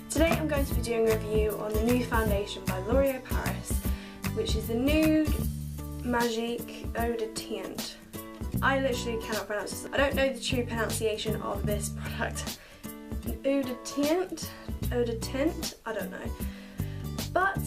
Today I'm going to be doing a review on the new foundation by L'Oreal Paris, which is the Nude Magique Eau de Teint. I literally cannot pronounce this. I don't know the true pronunciation of this product. Eau de Teint? Eau de Teint? I don't know. But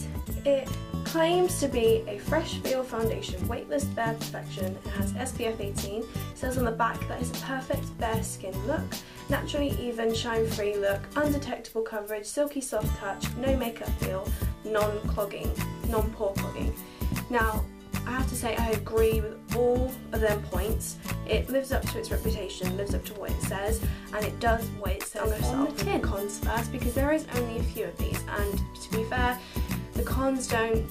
it claims to be a fresh feel foundation, weightless bare perfection. It has SPF 18. It says on the back that it's a perfect bare skin look, naturally even, shine-free look, undetectable coverage, silky soft touch, no makeup feel, non-clogging, non-pore clogging. Now, I have to say I agree with all of them points. It lives up to its reputation, lives up to what it says, and it does what it says on the tin. Cons first, because there is only a few of these, and to be fair, the cons don't,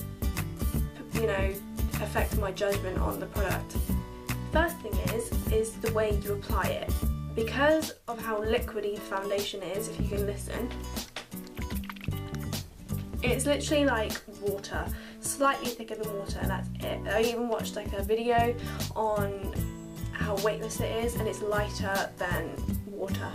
you know, affect my judgment on the product. First thing is the way you apply it. Because of how liquidy the foundation is, if you can listen, it's literally like water, slightly thicker than water, and that's it. I even watched like a video on how weightless it is, and it's lighter than water.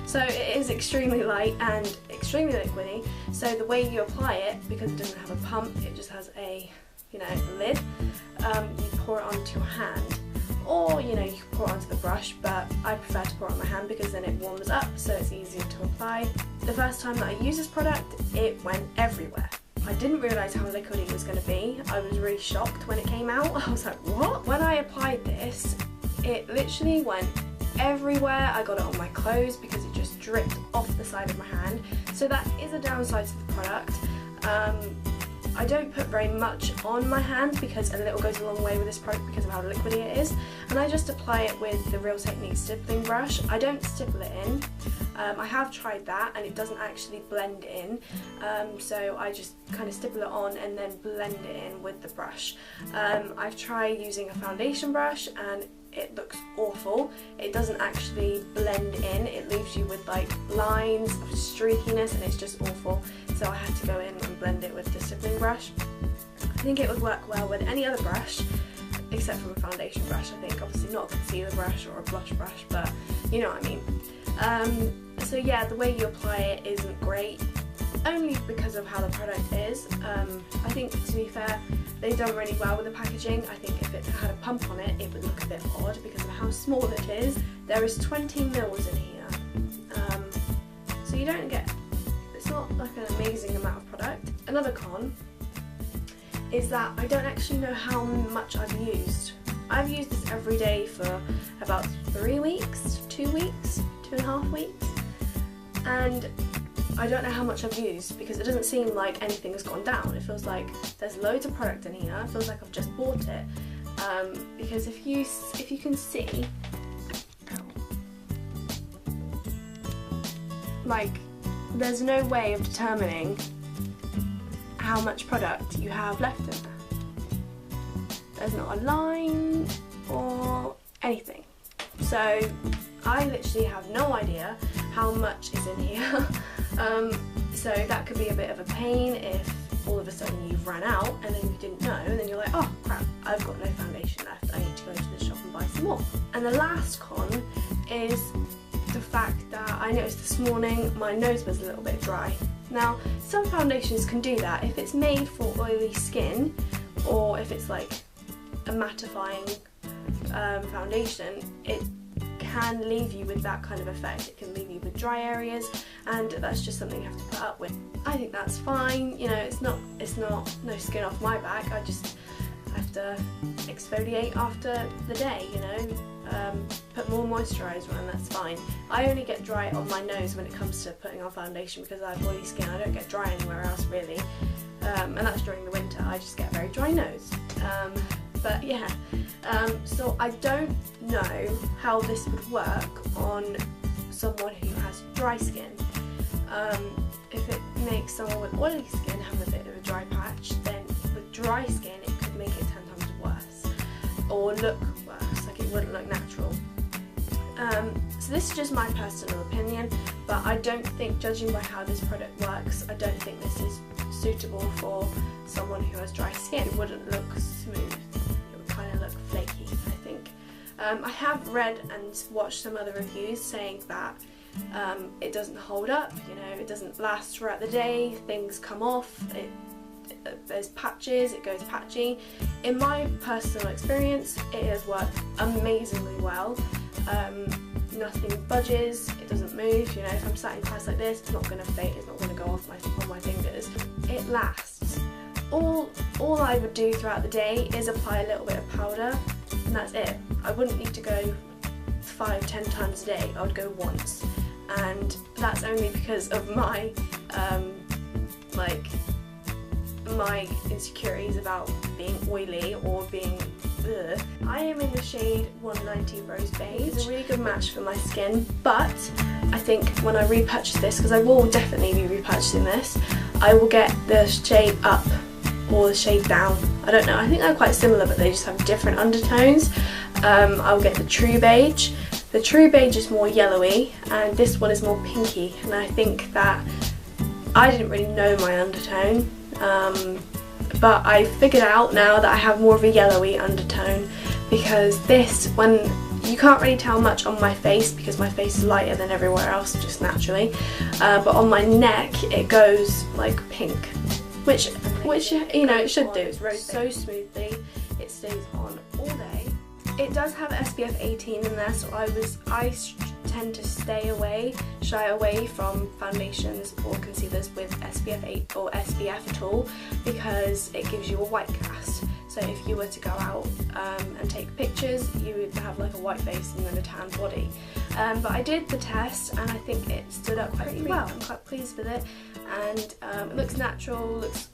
So it is extremely light and extremely liquidy. So the way you apply it, because it doesn't have a pump, it just has a, you know, lid. You pour it onto your hand, or you know, you can pour it onto the brush, but I prefer to pour it on my hand because then it warms up, so it's easier to apply. The first time that I used this product, it went everywhere. I didn't realise how liquidy it was going to be. I was really shocked when it came out. I was like, what? When I applied this, it literally went everywhere. I got it on my clothes because it just dripped off the side of my hand. So that is a downside to the product. I don't put very much on my hand because a little goes a long way with this product because of how liquidy it is, and I just apply it with the Real Technique stippling brush. I don't stipple it in. I have tried that and it doesn't actually blend in, so I just kind of stipple it on and then blend it in with the brush. I've tried using a foundation brush and it looks awful. It doesn't actually blend in, it leaves you with like lines of streakiness and it's just awful. So I had to go in and blend it with the stippling brush. I think it would work well with any other brush except for a foundation brush, I think. Obviously not a concealer brush or a blush brush, but you know what I mean. So yeah, the way you apply it isn't great, only because of how the product is. I think, to be fair, they've done really well with the packaging. I think if it had a pump on it, it would look a bit odd because of how small it is. There is 20 mils in here, so you don't get, it's not like an amazing amount of product. Another con is that I don't actually know how much I've used. I've used this every day for about 3 weeks, 2 weeks, 2.5 weeks, and I don't know how much I've used because it doesn't seem like anything has gone down. It feels like there's loads of product in here. It feels like I've just bought it, because if you can see, like, there's no way of determining how much product you have left in there. There's not a line or anything. So I literally have no idea how much is in here. So that could be a bit of a pain if all of a sudden you've run out and then you didn't know, and then you're like, oh crap, I've got no foundation left, I need to go to the shop and buy some more. And the last con is the fact that I noticed this morning my nose was a little bit dry. Now, some foundations can do that. If it's made for oily skin, or if it's like a mattifying foundation, it can leave you with that kind of effect. It can leave you with dry areas, and that's just something you have to put up with. I think that's fine, you know, it's not no skin off my back. I just have to exfoliate after the day, you know, put more moisturiser on, that's fine. I only get dry on my nose when it comes to putting on foundation because I have oily skin. I don't get dry anywhere else really, and that's during the winter. I just get a very dry nose. But yeah, so I don't know how this would work on someone who has dry skin. If it makes someone with oily skin have a bit of a dry patch, then with dry skin it could make it 10 times worse, or look worse, like it wouldn't look natural. So this is just my personal opinion, but I don't think, judging by how this product works, I don't think this is suitable for someone who has dry skin. It wouldn't look smooth, it would kind of look flaky, I think. I have read and watched some other reviews saying that it doesn't hold up, you know, it doesn't last throughout the day, things come off, there's patches, it goes patchy. In my personal experience, it has worked amazingly well. Nothing budges, it doesn't move, you know, if I'm sat in class like this, it's not going to fade, it's not going to go off on my fingers. It lasts. All I would do throughout the day is apply a little bit of powder, and that's it. I wouldn't need to go 5-10 times a day, I would go once. And that's only because of my my insecurities about being oily or being ugh. I am in the shade 190 Rose Beige. It's a really good match for my skin, but I think when I repurchase this, because I will definitely be repurchasing this, I will get the shade up or the shade down. I don't know, I think they're quite similar but they just have different undertones. I'll get the True Beige. The True Beige is more yellowy and this one is more pinky, and I think that I didn't really know my undertone, but I figured out now that I have more of a yellowy undertone, because this, when you can't really tell much on my face because my face is lighter than everywhere else just naturally, but on my neck it goes like pink, which you know it should do. It's so smoothly, it stays on all day. It does have SPF 18 in there, so I tend to shy away from foundations or concealers with SPF 8 or SPF at all, because it gives you a white cast. So if you were to go out and take pictures, you would have like a white face and then a tan body. But I did the test and I think it stood up quite well. I'm quite pleased with it, and it looks natural, looks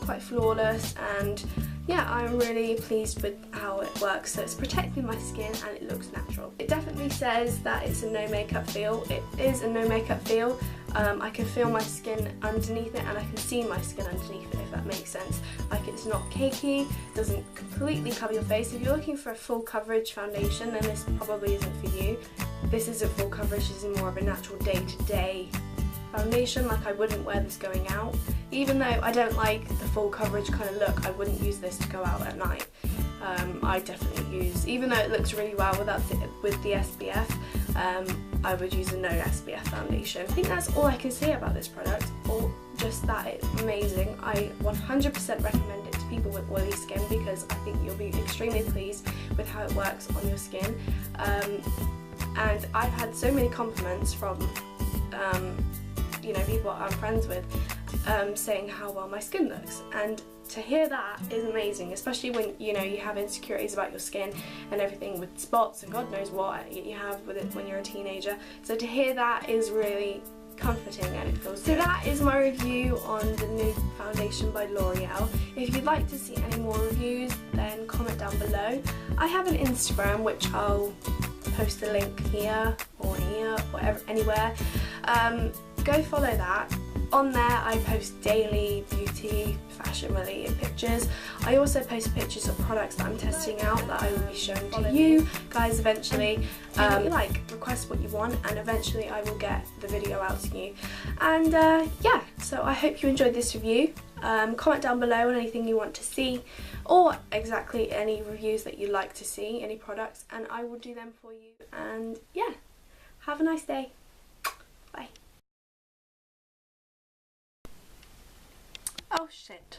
quite flawless, and yeah, I'm really pleased with how it works. So it's protecting my skin and it looks natural. It definitely says that it's a no makeup feel. It is a no makeup feel. I can feel my skin underneath it and I can see my skin underneath it, if that makes sense. Like, it's not cakey, doesn't completely cover your face. If you're looking for a full coverage foundation, then this probably isn't for you. This isn't full coverage, this is more of a natural day-to-day foundation. Like, I wouldn't wear this going out. Even though I don't like the full coverage kind of look, I wouldn't use this to go out at night. I definitely use, even though it looks really well with the SPF, I would use a no SPF foundation. I think that's all I can say about this product, or just that it's amazing. I 100% recommend it to people with oily skin, because I think you'll be extremely pleased with how it works on your skin. And I've had so many compliments from you know, people I'm friends with saying how well my skin looks, and to hear that is amazing, especially when, you know, you have insecurities about your skin and everything with spots and God knows what you have with it when you're a teenager. So to hear that is really comforting and it feels good. So that is my review on the new foundation by L'Oreal. If you'd like to see any more reviews, then comment down below. I have an Instagram which I'll post a link here or whatever, anywhere. Go follow that. On there I post daily beauty, fashion related pictures. I also post pictures of products that I'm testing out that I will be showing to you guys eventually. Request what you want and eventually I will get the video out to you. And yeah, so I hope you enjoyed this review. Comment down below on anything you want to see, or exactly any reviews that you'd like to see, any products, and I will do them for you. And yeah, have a nice day. Bye. Oh shit.